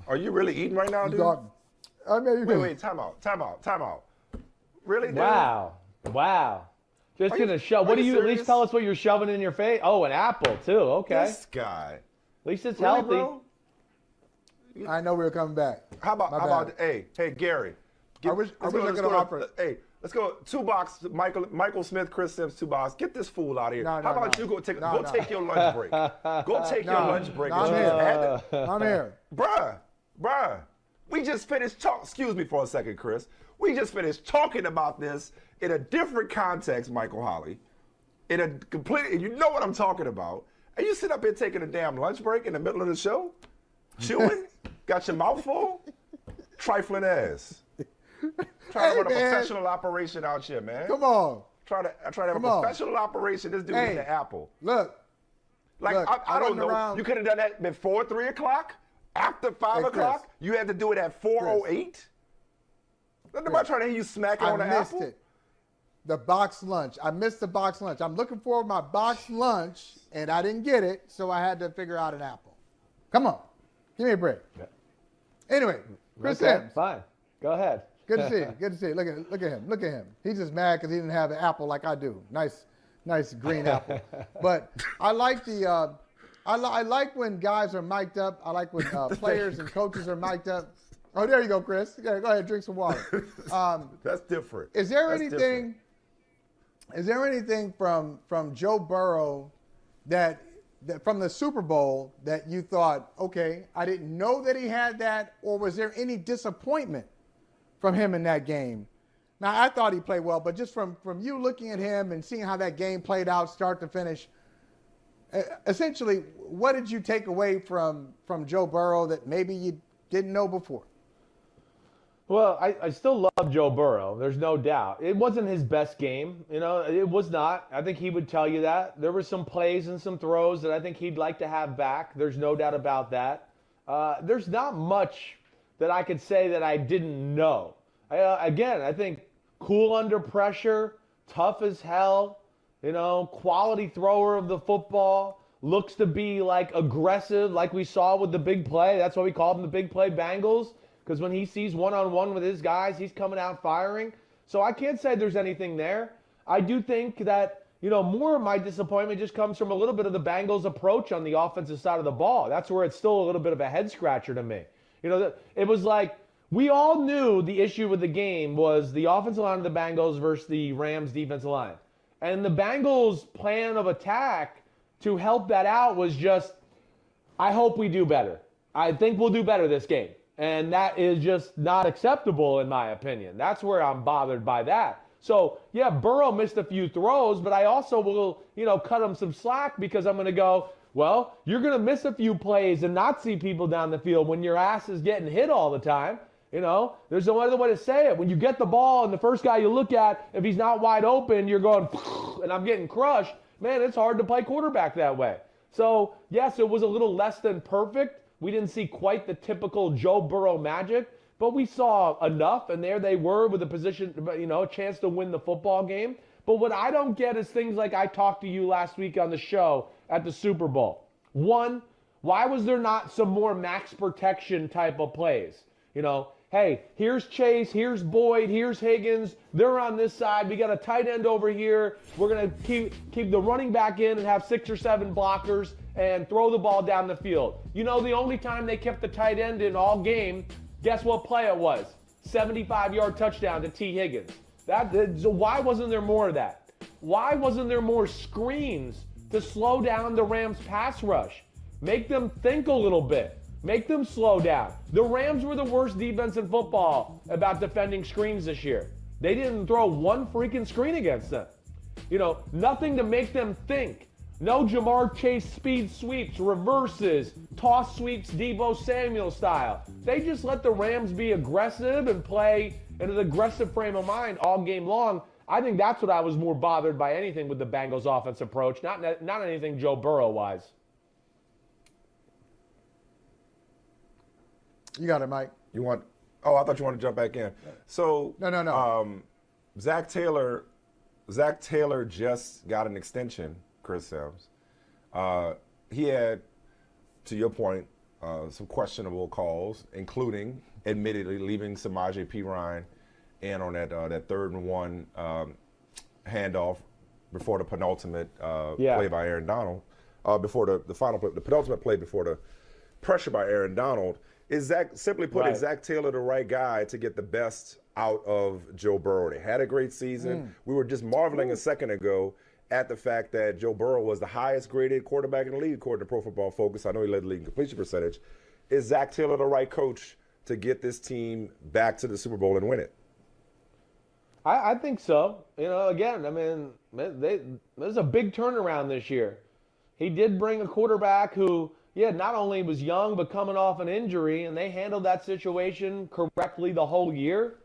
Are you really eating right now, dude? Wait, time out. Really, dude? Wow. Just going to shove. What do you at least tell us what you're shoving in your face? Oh, an apple, too. Okay. This guy. At least it's really, healthy. Bro? I know we were coming back. How about hey, Gary. I wish I could have offered. Hey, let's go 2 box. Michael Smith, Chris Sims, 2 box. Get this fool out of here. How about you go take your lunch break? Go take your lunch break. I'm here. Bruh. We just finished excuse me for a second, Chris. We just finished talking about this in a different context, Michael Holley. In a completely, you know what I'm talking about. And you sit up here taking a damn lunch break in the middle of the show? Chewing? Got your mouth full? Trifling ass. Trying to run a professional operation out here, man. Come on. Try to have a professional operation. This dude eating the apple. Look. I don't know. You could have done that before 3 o'clock? After 5 o'clock? You had to do it at 4:08? Nobody trying to hear you smacking on the apple? I missed it. The box lunch. I missed the box lunch. I'm looking for my box lunch, and I didn't get it, so I had to figure out an apple. Come on. Give me a break. Yeah. Anyway, Chris Sims. Fine. Go ahead. Good to see you. Good to see you. Look at him. He's just mad because he didn't have an apple like I do. Nice green apple. But I like I like when guys are mic'd up. I like when players and coaches are mic'd up. Oh, there you go, Chris. Yeah, go ahead, drink some water. That's different. Is there anything from Joe Burrow that from the Super Bowl that you thought, okay, I didn't know that he had that, or was there any disappointment from him in that game? Now, I thought he played well, but just from you looking at him and seeing how that game played out start to finish, essentially, what did you take away from Joe Burrow that maybe you didn't know before? Well, I still love Joe Burrow. There's no doubt. It wasn't his best game. It was not. I think he would tell you that. There were some plays and some throws that I think he'd like to have back. There's no doubt about that. There's not much that I could say that I didn't know. Again, I think cool under pressure, tough as hell, quality thrower of the football, looks to be like aggressive like we saw with the big play. That's why we called him the big play Bengals. Because when he sees one-on-one with his guys, he's coming out firing. So I can't say there's anything there. I do think that, more of my disappointment just comes from a little bit of the Bengals' approach on the offensive side of the ball. That's where it's still a little bit of a head-scratcher to me. It was like we all knew the issue with the game was the offensive line of the Bengals versus the Rams' defensive line. And the Bengals' plan of attack to help that out was just, I hope we do better. I think we'll do better this game. And that is just not acceptable in my opinion. That's where I'm bothered by that. So, yeah, Burrow missed a few throws, but I also will, cut him some slack because I'm going to go, well, you're going to miss a few plays and not see people down the field when your ass is getting hit all the time. There's no other way to say it. When you get the ball and the first guy you look at, if he's not wide open, you're going, and I'm getting crushed. Man, it's hard to play quarterback that way. So, yes, it was a little less than perfect. We didn't see quite the typical Joe Burrow magic, but we saw enough, and there they were with a position, a chance to win the football game. But what I don't get is things like I talked to you last week on the show at the Super Bowl. One, why was there not some more max protection type of plays? Hey, here's Chase, here's Boyd, here's Higgins. They're on this side. We got a tight end over here. We're going to keep the running back in and have 6 or 7 blockers and throw the ball down the field. The only time they kept the tight end in all game, guess what play it was? 75-yard touchdown to T. Higgins. So why wasn't there more of that? Why wasn't there more screens to slow down the Rams' pass rush? Make them think a little bit. Make them slow down. The Rams were the worst defense in football about defending screens this year. They didn't throw one freaking screen against them. Nothing to make them think. No Jamar Chase speed sweeps, reverses, toss sweeps, Deebo Samuel style. They just let the Rams be aggressive and play in an aggressive frame of mind all game long. I think that's what I was more bothered by anything with the Bengals offense approach, not anything Joe Burrow-wise. You got it, Mike. I thought you wanted to jump back in. So No. Zach Taylor just got an extension, Chris Sims. He had, to your point, some questionable calls, including admittedly leaving Samaje Perine in on that 3rd and 1 handoff before the penultimate play by Aaron Donald, before the final play, the penultimate play before the pressure by Aaron Donald. Is Zach, simply put, is Zach Taylor the right guy to get the best out of Joe Burrow? They had a great season. We were just marveling a second ago at the fact that Joe Burrow was the highest graded quarterback in the league according to Pro Football Focus. I know he led the league in completion percentage. Is Zach Taylor the right coach to get this team back to the Super Bowl and win it? I think so. You know, again, I mean, there's a big turnaround this year. He did bring a quarterback who, not only was young but coming off an injury, and they handled that situation correctly the whole year.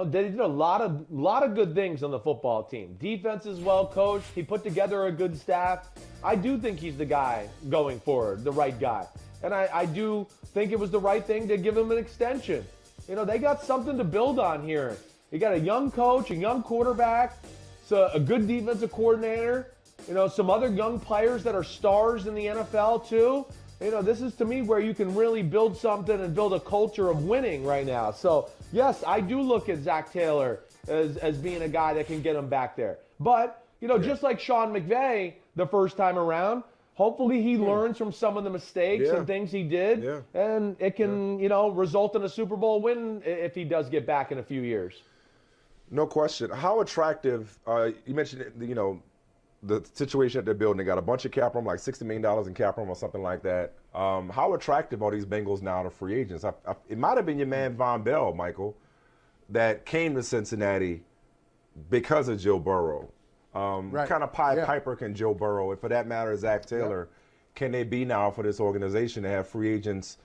They did a lot of good things on the football team. Defense is well coached. He put together a good staff. I do think he's the guy going forward, the right guy. And I do think it was the right thing to give him an extension. You know, they got something to build on here. You got a young coach, a young quarterback, so a good defensive coordinator, some other young players that are stars in the NFL too. This is to me where you can really build something and build a culture of winning right now. So, yes, I do look at Zach Taylor as being a guy that can get him back there. But, just like Sean McVay the first time around, hopefully he learns from some of the mistakes and things he did, and it can, result in a Super Bowl win if he does get back in a few years. No question. How attractive, you mentioned, the situation that they're building, they got a bunch of cap room, like $60 million in cap room or something like that. How attractive are these Bengals now to free agents? It might have been your man Von Bell, Michael, that came to Cincinnati because of Joe Burrow. What kind of Piper can Joe Burrow, and for that matter, Zach Taylor, can they be now for this organization to have free agents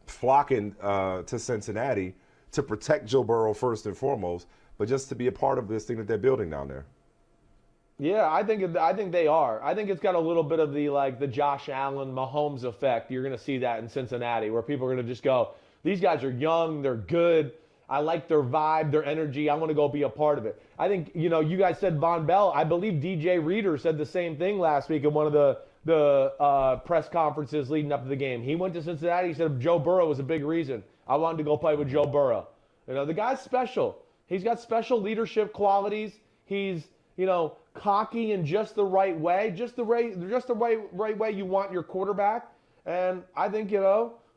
flocking to Cincinnati to protect Joe Burrow first and foremost, but just to be a part of this thing that they're building down there? Yeah, I think they are. I think it's got a little bit of the Josh Allen, Mahomes effect. You're going to see that in Cincinnati, where people are going to just go, these guys are young, they're good. I like their vibe, their energy. I want to go be a part of it. I think, you guys said Von Bell. I believe DJ Reader said the same thing last week in one of the press conferences leading up to the game. He went to Cincinnati. He said Joe Burrow was a big reason. I wanted to go play with Joe Burrow. The guy's special. He's got special leadership qualities. He's, cocky in just the right way, just the right way you want your quarterback. And I think,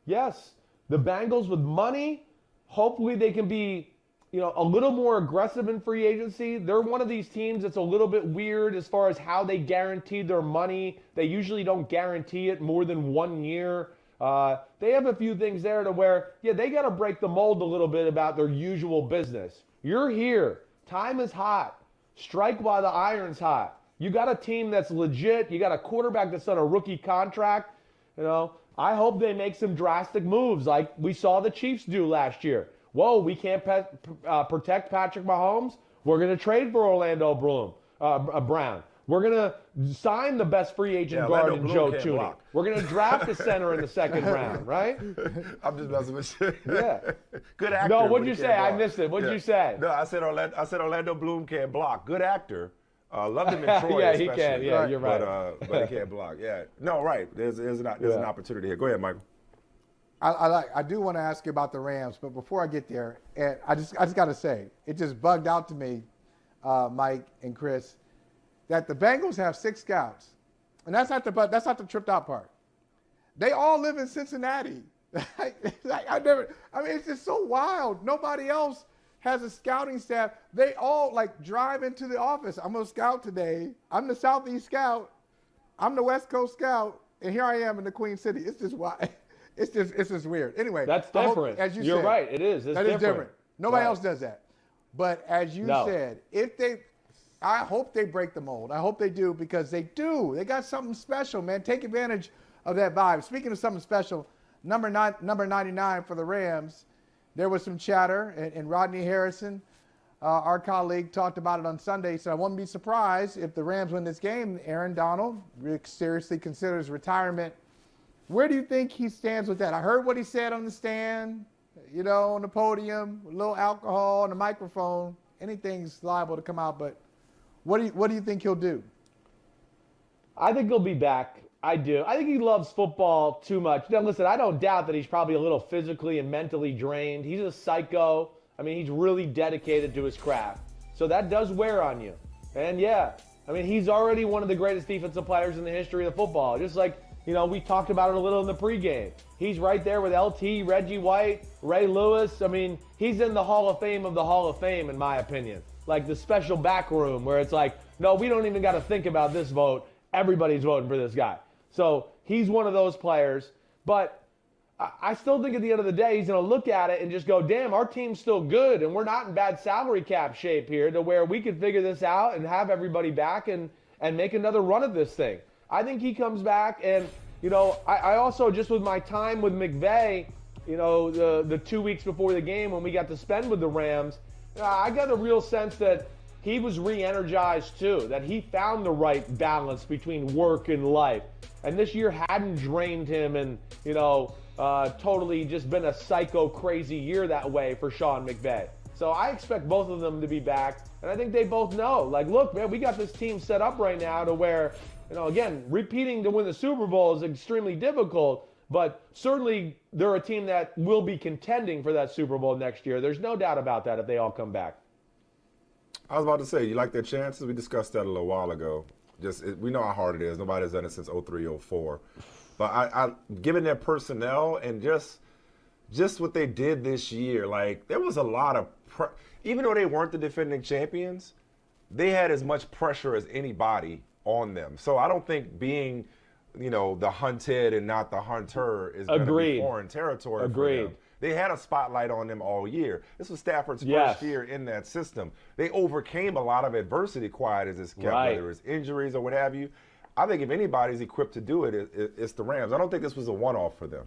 yes, the Bengals with money, hopefully they can be, a little more aggressive in free agency. They're one of these teams that's a little bit weird as far as how they guarantee their money. They usually don't guarantee it more than 1 year. They have a few things there to where, they got to break the mold a little bit about their usual business. You're here. Time is hot. Strike while the iron's hot. You got a team that's legit. You got a quarterback that's on a rookie contract. I hope they make some drastic moves like we saw the Chiefs do last year. Whoa, we can't protect Patrick Mahomes. We're going to trade for Orlando Brown. We're going to sign the best free agent guard in Joe Thuney. We're going to draft a center in the second round, right? I'm just messing with you. Yeah. Good actor. No, what'd you say? I missed it. What'd you say? No, I said Orlando Bloom can't block. Good actor. Loved him in Troy. Yeah, he can. Yeah, you're right. But he can't block. Yeah. No, right. There's an opportunity here. Go ahead, Michael. I do want to ask you about the Rams, but before I get there, and I just got to say, it just bugged out to me, Mike and Chris, that the Bengals have 6 scouts, and that's not the tripped out part. They all live in Cincinnati. It's just so wild. Nobody else has a scouting staff. They all drive into the office. I'm a scout today. I'm the Southeast scout. I'm the West Coast scout, and here I am in the Queen City. It's just wild. It's just weird. Anyway, that's different. As you You're said, right. It is. That is different. Nobody else does that. But as you said, I hope they break the mold. I hope they do, because they do. They got something special, man. Take advantage of that vibe. Speaking of something special, number 99 for the Rams, there was some chatter, and Rodney Harrison, our colleague, talked about it on Sunday. So I wouldn't be surprised if the Rams win this game. Aaron Donald seriously considers retirement. Where do you think he stands with that? I heard what he said on the stand, on the podium, a little alcohol on the microphone. Anything's liable to come out, but what do you think he'll do? I think he'll be back I do. I think he loves football too much. Now, listen, I don't doubt that he's probably a little physically and mentally drained. He's a psycho. I mean, he's really dedicated to his craft. So that does wear on you. And yeah, I mean, he's already one of the greatest defensive players in the history of football. Just like, we talked about it a little in the pregame. He's right there with LT, Reggie White, Ray Lewis. I mean, he's in the Hall of Fame of the Hall of Fame, in my opinion. Like the special back room where it's like, no, we don't even got to think about this vote. Everybody's voting for this guy. So he's one of those players. But I still think at the end of the day, he's going to look at it and just go, damn, our team's still good. And we're not in bad salary cap shape here to where we could figure this out and have everybody back and make another run at this thing. I think he comes back. And, I also, just with my time with McVay, the 2 weeks before the game when we got to spend with the Rams, I got a real sense that he was re-energized too, that he found the right balance between work and life. And this year hadn't drained him and, totally just been a psycho crazy year that way for Sean McVay. So I expect both of them to be back. And I think they both know, like, look, man, we got this team set up right now to where, again, repeating to win the Super Bowl is extremely difficult. But certainly they're a team that will be contending for that Super Bowl next year. There's no doubt about that if they all come back. I was about to say, you like their chances? We discussed that a little while ago. We know how hard it is. Nobody's done it since 03, 04. But I given their personnel and just what they did this year, like there was a lot of even though they weren't the defending champions, they had as much pressure as anybody on them. So I don't think being, the hunted and not the hunter is going to be foreign territory for them. They had a spotlight on them all year. This was Stafford's first year in that system. They overcame a lot of adversity, quiet as it's kept, whether it's injuries or what have you. I think if anybody's equipped to do it, it's the Rams. I don't think this was a one-off for them.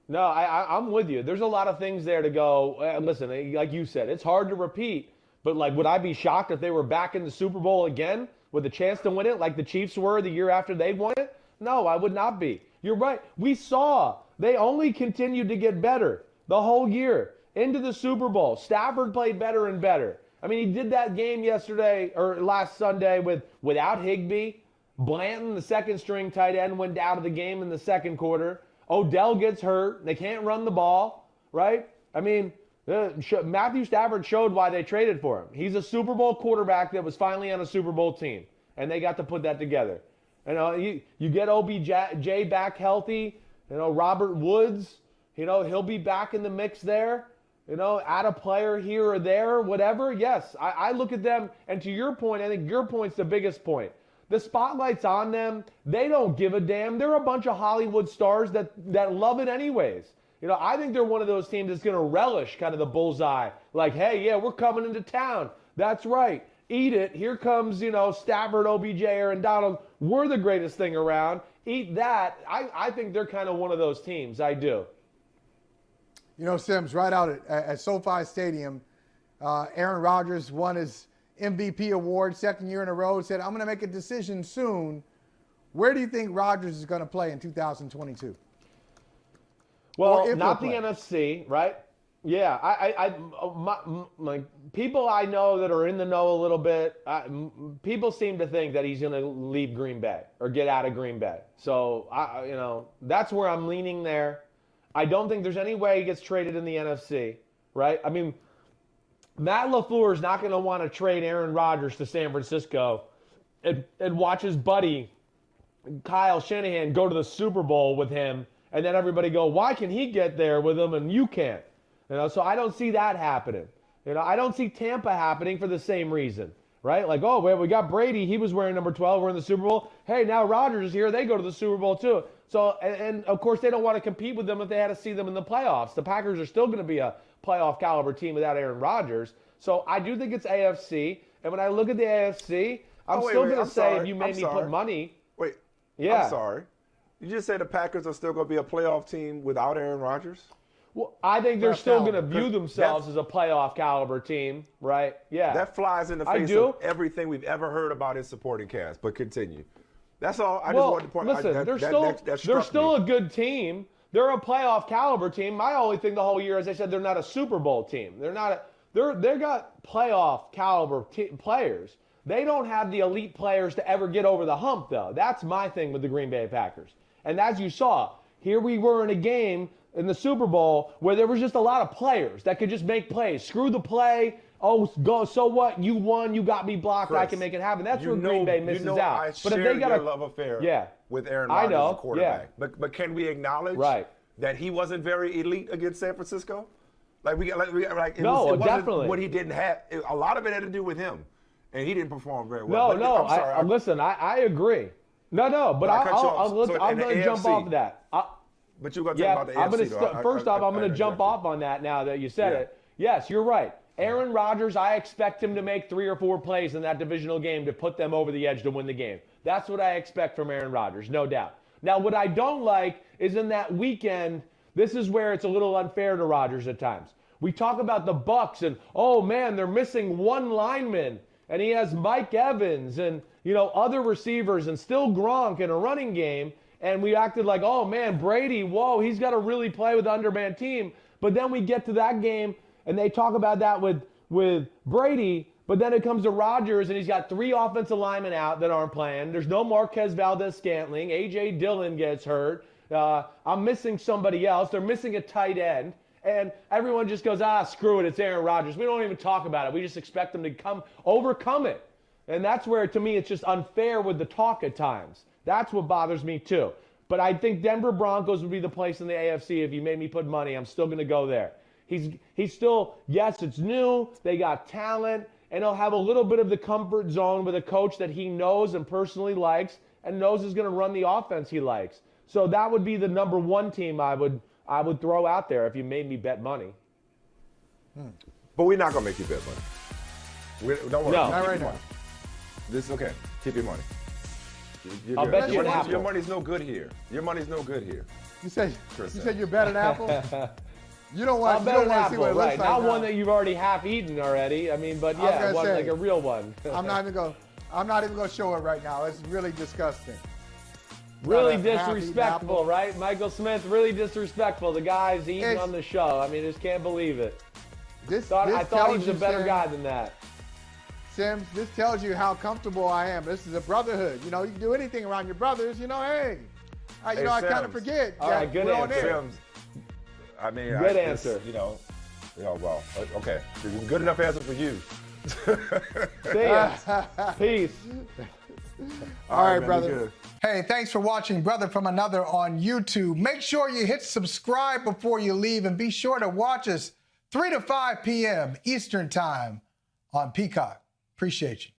No, I'm with you. There's a lot of things there to go. Listen, like you said, it's hard to repeat. But, would I be shocked if they were back in the Super Bowl again with a chance to win it like the Chiefs were the year after they won it? No, I would not be. You're right. We saw they only continued to get better the whole year into the Super Bowl. Stafford played better and better. I mean, he did that game yesterday or last Sunday without Higbee. Blanton, the second-string tight end, went out of the game in the second quarter. Odell gets hurt. They can't run the ball, right? I mean, Matthew Stafford showed why they traded for him. He's a Super Bowl quarterback that was finally on a Super Bowl team, and they got to put that together. You get OBJ back healthy. Robert Woods, he'll be back in the mix there. Add a player here or there, whatever. Yes, I look at them, and to your point, I think your point's the biggest point. The spotlight's on them. They don't give a damn. They're a bunch of Hollywood stars that love it anyways. I think they're one of those teams that's going to relish kind of the bullseye. Like, hey, yeah, we're coming into town. That's right. Eat it. Here comes, Stafford, OBJ, Aaron Donald. We're the greatest thing around. Eat that. I think they're kind of one of those teams. I do. Sims, right out at SoFi Stadium, Aaron Rodgers won his MVP award, second year in a row, said, I'm going to make a decision soon. Where do you think Rodgers is going to play in 2022? Well, not the NFC, right? Yeah, my people I know that are in the know a little bit, people seem to think that he's going to leave Green Bay or get out of Green Bay. So, that's where I'm leaning there. I don't think there's any way he gets traded in the NFC, right? I mean, Matt LaFleur is not going to want to trade Aaron Rodgers to San Francisco and watch his buddy Kyle Shanahan go to the Super Bowl with him, and then everybody go, why can he get there with him and you can't? So I don't see that happening. I don't see Tampa happening for the same reason, right? Like, oh, well, we got Brady. He was wearing number 12. We're in the Super Bowl. Hey, now Rodgers is here. They go to the Super Bowl too. So, and of course, they don't want to compete with them if they had to see them in the playoffs. The Packers are still going to be a playoff caliber team without Aaron Rodgers. So I do think it's AFC. And when I look at the AFC, I'm still going to say sorry. if you made me put money. Wait, yeah. I'm sorry. You just said the Packers are still going to be a playoff team without Aaron Rodgers? Well, I think they're still going to view themselves as a playoff caliber team, right? Yeah. That flies in the face of everything we've ever heard about his supporting cast. But continue. That's all. I just wanted to point out. Listen, they're still a good team. They're a playoff caliber team. My only thing the whole year is I said they're not a Super Bowl team. They're not. They got playoff caliber players. They don't have the elite players to ever get over the hump, though. That's my thing with the Green Bay Packers. And as you saw, here we were in a game in the Super Bowl where there was just a lot of players that could just make plays. Screw the play. Oh, go. So what? You won. You got me blocked. Chris, I can make it happen. That's where Green Bay misses out. I but if they got a love affair with Aaron Rodgers as a quarterback. Yeah. But can we acknowledge that he wasn't very elite against San Francisco? Definitely. What he didn't have. A lot of it had to do with him, and he didn't perform very well. I'm sorry. Listen, I agree. No, but I'm going to jump off of that. But you're going to talk about the AFC. First off, I'm going to jump off on that now that you said it. Yes, you're right. Aaron Rodgers, I expect him to make 3 or 4 plays in that divisional game to put them over the edge to win the game. That's what I expect from Aaron Rodgers, no doubt. Now, what I don't like is in that weekend, this is where it's a little unfair to Rodgers at times. We talk about the Bucs and, oh, man, they're missing one lineman, and he has Mike Evans and, other receivers and still Gronk in a running game, and we acted like, oh, man, Brady, whoa, he's got to really play with the underman team. But then we get to that game, and they talk about that with Brady, but then it comes to Rodgers, and he's got 3 offensive linemen out that aren't playing. There's no Marquez Valdez-Scantling. A.J. Dillon gets hurt. I'm missing somebody else. They're missing a tight end. And everyone just goes, screw it, it's Aaron Rodgers. We don't even talk about it. We just expect them to overcome it. And that's where, to me, it's just unfair with the talk at times. That's what bothers me, too. But I think Denver Broncos would be the place in the AFC. If you made me put money, I'm still going to go there. He's still, yes, it's new. They got talent. And he'll have a little bit of the comfort zone with a coach that he knows and personally likes and knows is going to run the offense he likes. So that would be the number 1 team I would throw out there if you made me bet money. But we're not going to make you bet money. Don't worry. No. Not right now. This is okay. Keep your money. I'll bet you an apple. Your money's no good here. Your money's no good here. You said you bet an apple? You don't want to see what it looks like. Not one that you've already half eaten already. I mean, but yeah, one like a real one. I'm not even going to show it right now. It's really disgusting. Really disrespectful, right? Michael Smith, really disrespectful. The guy's eating on the show. I mean, just can't believe it. I thought he was a better guy than that. Sims, this tells you how comfortable I am. This is a brotherhood. You can do anything around your brothers. Hey. I kind of forget. All right, good answer. Sims, I mean, good answer. Well, okay. Good enough answer for you. See ya. Peace. All right, brother. Hey, thanks for watching Brother from Another on YouTube. Make sure you hit subscribe before you leave, and be sure to watch us 3 to 5 p.m. Eastern Time on Peacock. Appreciate you.